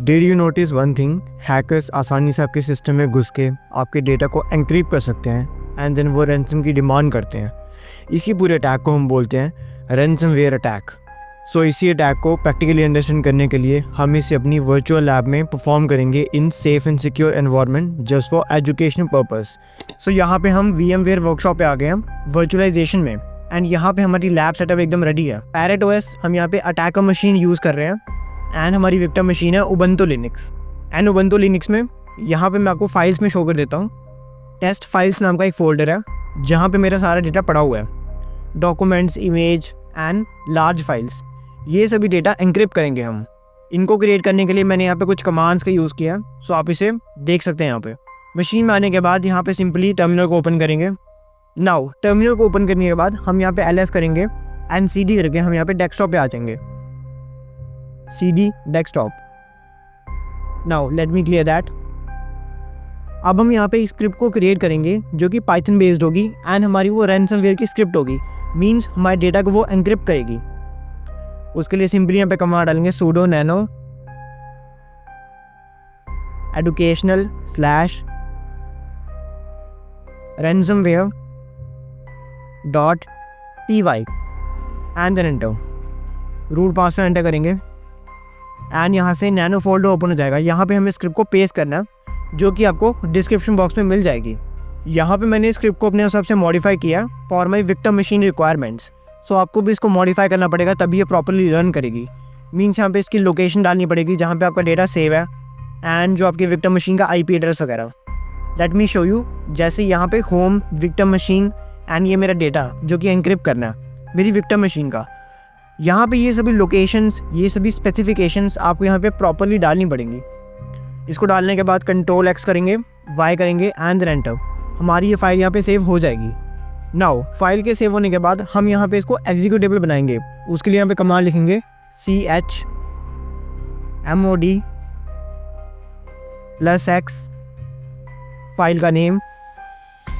Did you notice one thing, hackers आसानी से आपके सिस्टम में घुस के आपके डेटा को एनक्रिप्ट कर सकते हैं एंड देन वो रैंसम की डिमांड करते हैं। इसी पूरे अटैक को हम बोलते हैं रैंसमवेयर अटैक। सो इसी अटैक को प्रैक्टिकली अंडरस्टैंड करने के लिए हम इसे अपनी वर्चुअल लैब में परफॉर्म करेंगे in safe and secure environment just for educational purpose. So यहाँ पे हम VMware वर्कशॉप पे आ गए हैं वर्चुअलाइजेशन में, एंड यहाँ पे हमारी लैब सेटअप एकदम रेडी है। पैरेट OS हम यहाँ पे अटैकर मशीन यूज़ कर रहे हैं एंड हमारी विक्टिम मशीन है Ubuntu Linux. And Ubuntu Linux में यहाँ पे मैं आपको फाइल्स में शो कर देता हूँ। टेस्ट फाइल्स नाम का एक फोल्डर है जहाँ पे मेरा सारा डेटा पड़ा हुआ है, documents, image and large files. ये सभी डेटा एनक्रिप्ट करेंगे हम। इनको क्रिएट करने के लिए मैंने यहाँ पे कुछ कमांड्स का यूज़ किया, सो आप इसे देख सकते हैं। यहाँ पे मशीन में आने के बाद यहाँ पे सिंपली टर्मिनल को ओपन करेंगे। नाउ टर्मिनल को ओपन करने के बाद हम यहाँ पे LS करेंगे एंड CD करके हम यहाँ पे डेस्कटॉप पे आ जाएंगे। CD desktop. Now let me clear that. अब हम यहाँ पे स्क्रिप्ट को क्रिएट करेंगे जो कि पाइथन बेस्ड होगी एंड हमारी वो रैंसमवेयर की स्क्रिप्ट होगी, मीन्स हमारे डेटा को वो एनक्रिप्ट करेगी। उसके लिए सिंपली यहाँ पे कमांड डालेंगे sudo nano educational /ransomware.py and then enter. Root password enter करेंगे एंड यहाँ से नैनो फोल्डर ओपन हो जाएगा। यहाँ पे हमें स्क्रिप्ट को पेस्ट करना है जो कि आपको डिस्क्रिप्शन बॉक्स में मिल जाएगी। यहाँ पे मैंने स्क्रिप्ट को अपने हिसाब से मॉडिफाई किया for my victim machine requirements. So आपको भी इसको मॉडिफाई करना पड़ेगा तभी ये प्रॉपरली रन करेगी। मीन्स यहाँ पे इसकी लोकेशन डालनी पड़ेगी जहाँ पे आपका डेटा सेव है एंड जो आपकी विक्टिम मशीन का IP एड्रेस वगैरह। Let me show you. जैसे यहाँ पे होम, विक्टिम मशीन एंड ये मेरा डेटा जो कि एनक्रिप्ट करना है मेरी विक्टिम मशीन का। यहाँ पे ये सभी लोकेशंस, ये सभी स्पेसिफिकेशंस आपको यहाँ पे प्रॉपरली डालनी पड़ेंगी। इसको डालने के बाद Ctrl+X करेंगे, Y करेंगे एंड देन एंटर। हमारी ये फाइल यहाँ पे सेव हो जाएगी। नाउ फाइल के सेव होने के बाद हम यहाँ पे इसको एग्जीक्यूटेबल बनाएंगे। उसके लिए यहाँ पे कमांड लिखेंगे chmod+x, फाइल का name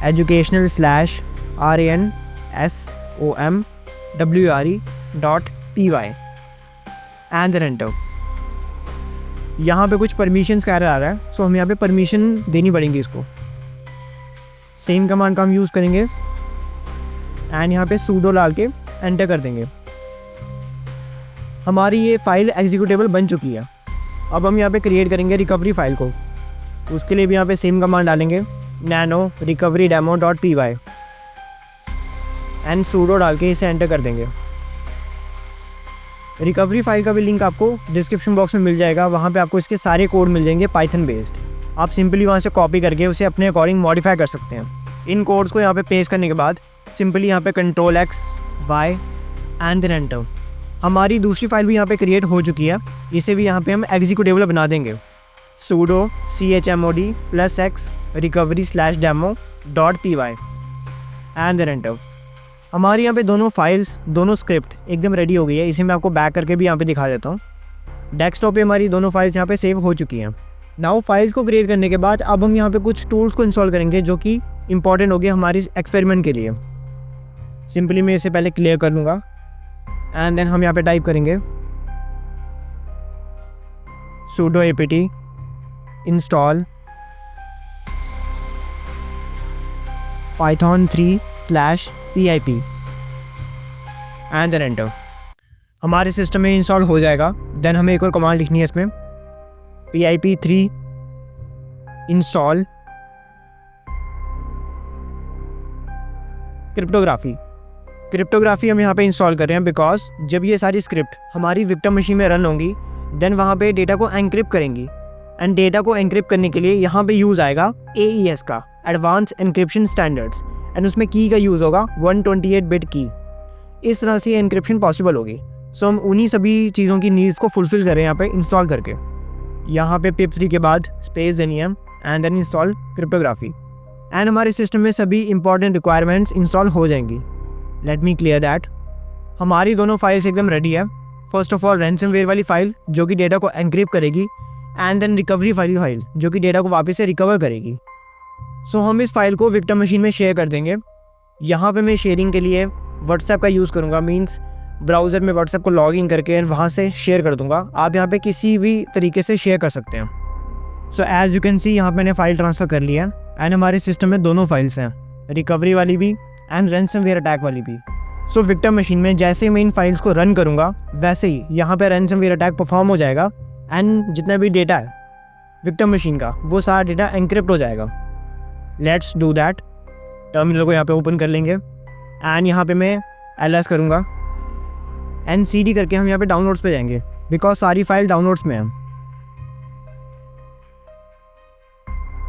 educational/ransomware.py and then enter. यहाँ पे कुछ परमिशंस का एरर आ रहा है, सो हम यहाँ पे परमिशन देनी पड़ेंगी इसको। सेम कमांड का हम यूज़ करेंगे एंड यहाँ पे sudo डाल के एंटर कर देंगे। हमारी ये फाइल एग्जीक्यूटेबल बन चुकी है। अब हम यहाँ पे क्रिएट करेंगे रिकवरी फाइल को। उसके लिए भी यहाँ पे सेम कमांड डालेंगे nano recoverydemo.py एंड sudo डाल के इसे एंटर कर देंगे। रिकवरी फाइल का भी लिंक आपको डिस्क्रिप्शन बॉक्स में मिल जाएगा। वहाँ पे आपको इसके सारे कोड मिल जाएंगे पाइथन बेस्ड। आप सिंपली वहाँ से कॉपी करके उसे अपने अकॉर्डिंग मॉडिफाई कर सकते हैं। इन कोड्स को यहाँ पे पेस्ट करने के बाद सिंपली यहाँ पे Ctrl+X, Y and then enter. हमारी दूसरी फाइल भी यहाँ पे क्रिएट हो चुकी है। इसे भी यहाँ पे हम एग्जीक्यूटेबल बना देंगे। sudo chmod+x recovery/demo.py and then enter. हमारी यहाँ पे दोनों फाइल्स, दोनों स्क्रिप्ट एकदम रेडी हो गई है। इसे मैं आपको बैक करके भी यहाँ पे दिखा देता हूँ। डेस्कटॉप पे हमारी दोनों फाइल्स यहाँ पे सेव हो चुकी हैं। नाउ फाइल्स को क्रिएट करने के बाद अब हम यहाँ पे कुछ टूल्स को इंस्टॉल करेंगे जो कि इंपॉर्टेंट हो गया हमारी एक्सपेरिमेंट के लिए। सिंपली मैं इसे पहले क्लियर कर लूँगा एंड देन हम यहाँ पे टाइप करेंगे sudo apt install python 3/pip and then enter. हमारे सिस्टम में इंस्टॉल हो जाएगा। देन हमें एक और कमांड लिखनी है इसमें pip3 इंस्टॉल क्रिप्टोग्राफी हम यहाँ पे इंस्टॉल कर रहे हैं बिकॉज जब ये सारी स्क्रिप्ट हमारी विक्टिम मशीन में रन होंगी देन वहाँ पे डेटा को एनक्रिप्ट करेंगी एंड डेटा को एनक्रिप्ट करने के लिए यहाँ पे यूज़ आएगा AES का, एडवांस एनक्रिप्शन स्टैंडर्ड्स, एंड उसमें की का यूज़ होगा 128 बिट की। इस तरह से एनक्रिप्शन पॉसिबल होगी। सो हम उन्हीं सभी चीज़ों की नीड्स को फुलफिल कर रहे हैं यहाँ पे इंस्टॉल करके। यहाँ पे pip3 के बाद स्पेस देनी है and then install cryptography and हमारे सिस्टम में सभी इंपॉर्टेंट रिक्वायरमेंट्स इंस्टॉल हो जाएंगी। Let me clear that. हमारी दोनों फाइल्स एकदम रेडी है। फर्स्ट ऑफ ऑल रैंसमवेयर वाली फाइल जो कि डेटा को एनक्रिप्ट करेगी एंड देन रिकवरी वाली फाइल जो कि डेटा को वापस से रिकवर करेगी। सो हम इस फाइल को विक्टिम मशीन में शेयर कर देंगे। यहाँ पे मैं शेयरिंग के लिए व्हाट्सएप का यूज़ करूँगा। मीन्स ब्राउज़र में व्हाट्सएप को लॉग इन करके वहाँ से शेयर कर दूँगा। आप यहाँ पे किसी भी तरीके से शेयर कर सकते हैं। So as you can see यहाँ पे मैंने फ़ाइल ट्रांसफ़र कर लिया एंड हमारे सिस्टम में दोनों फाइल्स हैं, रिकवरी वाली भी एंड रैंसमवेयर अटैक वाली भी। सो विक्टिम मशीन में जैसे ही मैं इन फाइल्स को रन करूँगा वैसे ही यहाँ पे रैंसमवेयर अटैक परफॉर्म हो जाएगा एंड जितना भी डेटा है विक्टिम मशीन का वो सारा डेटा एनक्रिप्ट हो जाएगा। Let's do that. टर्मिनल को यहाँ पे ओपन कर लेंगे एंड यहाँ पे मैं ls करूँगा एंड cd करके हम यहाँ पे डाउनलोड्स पे जाएंगे बिकॉज सारी फाइल डाउनलोड्स में है।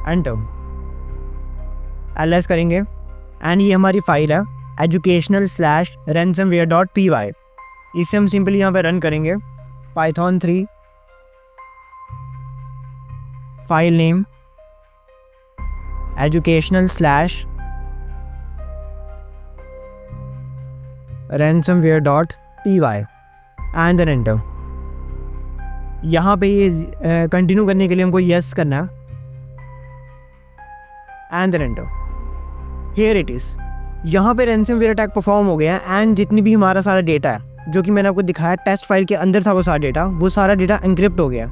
एंटर ls करेंगे एंड ये हमारी फाइल है educational/ransomware.py। इसे हम सिंपली यहाँ पे रन करेंगे। python 3 file name educational/ransomware.py and then enter. यहाँ पे ये कंटिन्यू करने के लिए हमको यस करना है and then enter. Here it is. यहाँ पे रैंसमवेयर अटैक परफॉर्म हो गया एंड जितनी भी हमारा सारा डेटा है जो कि मैंने आपको दिखाया टेस्ट फाइल के अंदर था वो सारा डेटा एनक्रिप्ट हो गया।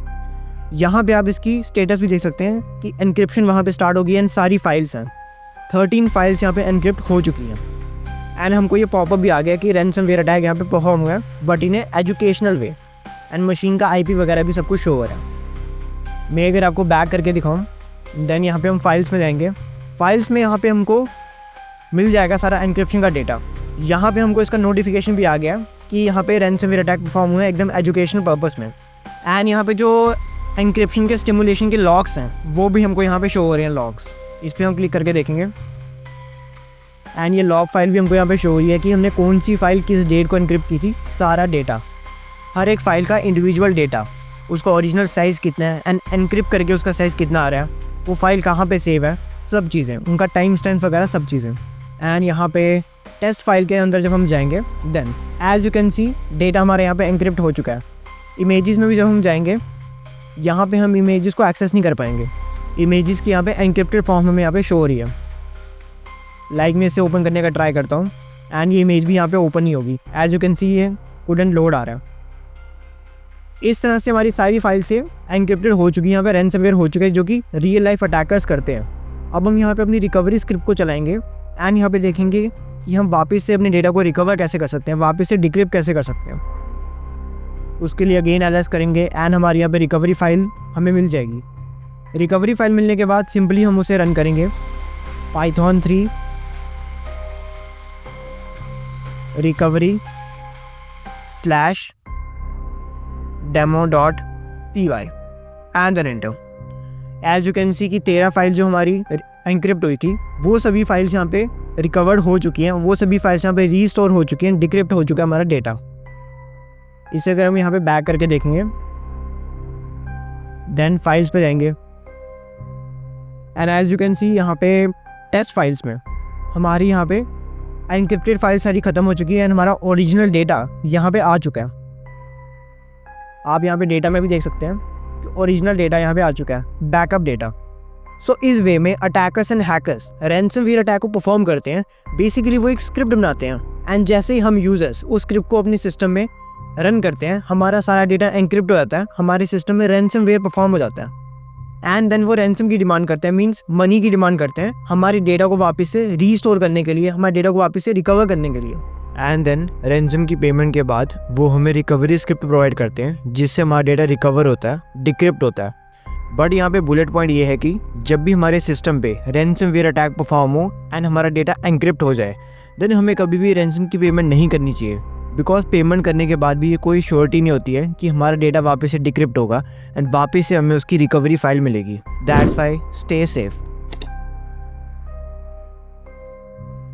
यहाँ पे आप इसकी स्टेटस भी देख सकते हैं कि एनक्रिप्शन वहाँ पे स्टार्ट हो गई एंड सारी फाइल्स हैं 13 फाइल्स यहाँ पे एनक्रिप्ट हो चुकी हैं एंड हमको ये पॉपअप भी आ गया कि रैंसमवेयर अटैक यहाँ पे परफॉर्म हुआ है but in educational way and machine का IP वगैरह भी सब कुछ शो हो रहा है। मैं अगर आपको बैक करके दिखाऊँ देन यहाँ पे हम फाइल्स में जाएंगे। फाइल्स में यहाँ पे हमको मिल जाएगा सारा एनक्रिप्शन का डेटा। यहाँ पे हमको इसका नोटिफिकेशन भी आ गया कि यहाँ पे रैंसमवेयर अटैक परफॉर्म हुआ है एकदम एजुकेशनल पर्पस में एंड यहाँ पे जो एनक्रिप्शन के स्टिमुलेशन के लॉग्स हैं वो भी हमको यहाँ पे शो हो रहे हैं लॉग्स। इस पर हम क्लिक करके देखेंगे एंड ये लॉग फाइल भी हमको यहाँ पे शो हो रही है कि हमने कौन सी फाइल किस डेट को एनक्रिप्ट की थी। सारा डेटा, हर एक फाइल का इंडिविजुअल डेटा, उसका ओरिजिनल साइज़ कितना है एंड एनक्रिप्ट करके उसका साइज़ कितना आ रहा है, वो फाइल कहाँ पे सेव है, सब चीज़ें, उनका टाइम स्टैम्प वगैरह सब चीज़ें। एंड यहाँ पे टेस्ट फाइल के अंदर जब हम जाएंगे then as you can see data हमारे यहाँ पे एनक्रिप्ट हो चुका है। इमेजेस में भी जब हम जाएंगे यहाँ पे हम इमेजेस को एक्सेस नहीं कर पाएंगे। इमेजेस की यहाँ पे एनक्रिप्टेड फॉर्म हमें यहाँ पे शो हो रही है। लाइक मैं इसे ओपन करने का ट्राई करता हूँ एंड ये इमेज भी यहाँ पे ओपन नहीं होगी। एज यू कैन सी ये कुडंट लोड आ रहा है। इस तरह से हमारी सारी फाइल से एनक्रिप्टेड हो चुकी है, यहाँ पे रैंसमवेयर हो चुका है जो कि रियल लाइफ अटैकर्स करते हैं। अब हम यहाँ पे अपनी रिकवरी स्क्रिप्ट को चलाएंगे एंड यहाँ पे देखेंगे कि हम वापस से अपने डेटा को रिकवर कैसे कर सकते हैं, वापस से डिक्रिप्ट कैसे कर सकते हैं। उसके लिए अगेन ls करेंगे एंड हमारे यहाँ पे रिकवरी फाइल हमें मिल जाएगी। रिकवरी फाइल मिलने के बाद सिंपली हम उसे रन करेंगे। python 3 recovery/demo.py and then enter. As you can see कि 13 फाइल जो हमारी एनक्रिप्ट हुई थी वो सभी फाइल्स यहाँ पे रिकवर्ड हो चुकी हैं, वो सभी फाइल्स यहाँ पे रीस्टोर हो चुकी हैं, डिक्रिप्ट हो चुका है हमारा डेटा। इसे अगर हम यहाँ पे बैक करके देखेंगे देन फाइल्स पे जाएंगे and as you can see यहाँ पे टेस्ट फाइल्स में हमारी यहाँ पे एनक्रिप्टेड फाइल सारी ख़त्म हो चुकी है एंड हमारा ओरिजिनल डेटा यहाँ पे आ चुका है। आप यहाँ पे डेटा में भी देख सकते हैं कि ओरिजिनल डेटा यहाँ पे आ चुका है, बैकअप डेटा। सो इस वे में attackers and hackers ransomware attack को परफॉर्म करते हैं। बेसिकली वो एक स्क्रिप्ट बनाते हैं एंड जैसे ही हम यूजर्स उस स्क्रिप्ट को अपने सिस्टम में रन करते हैं हमारा सारा डेटा एनक्रिप्ट हो जाता है, हमारे सिस्टम में रैंसमवेयर परफॉर्म हो जाता है एंड देन वो रैंसम की डिमांड करते हैं, मींस मनी की डिमांड करते हैं हमारे डेटा को वापस से रीस्टोर करने के लिए, हमारे डेटा को वापस से रिकवर करने के लिए। एंड देन रैंसम की पेमेंट के बाद वो हमें रिकवरी स्क्रिप्ट प्रोवाइड करते हैं जिससे हमारा डेटा रिकवर होता है, डिक्रिप्ट होता है। बट यहाँ पे बुलेट पॉइंट ये है कि जब भी हमारे सिस्टम पे रैंसमवेयर अटैक परफॉर्म हो एंड हमारा डेटा एनक्रिप्ट हो जाए देन हमें कभी भी रैंसम की पेमेंट नहीं करनी चाहिए, बिकॉज पेमेंट करने के बाद भी ये कोई श्योरिटी नहीं होती है कि हमारा डेटा वापस से डिक्रिप्ट होगा एंड वापस से हमें उसकी रिकवरी फाइल मिलेगी। That's why stay safe.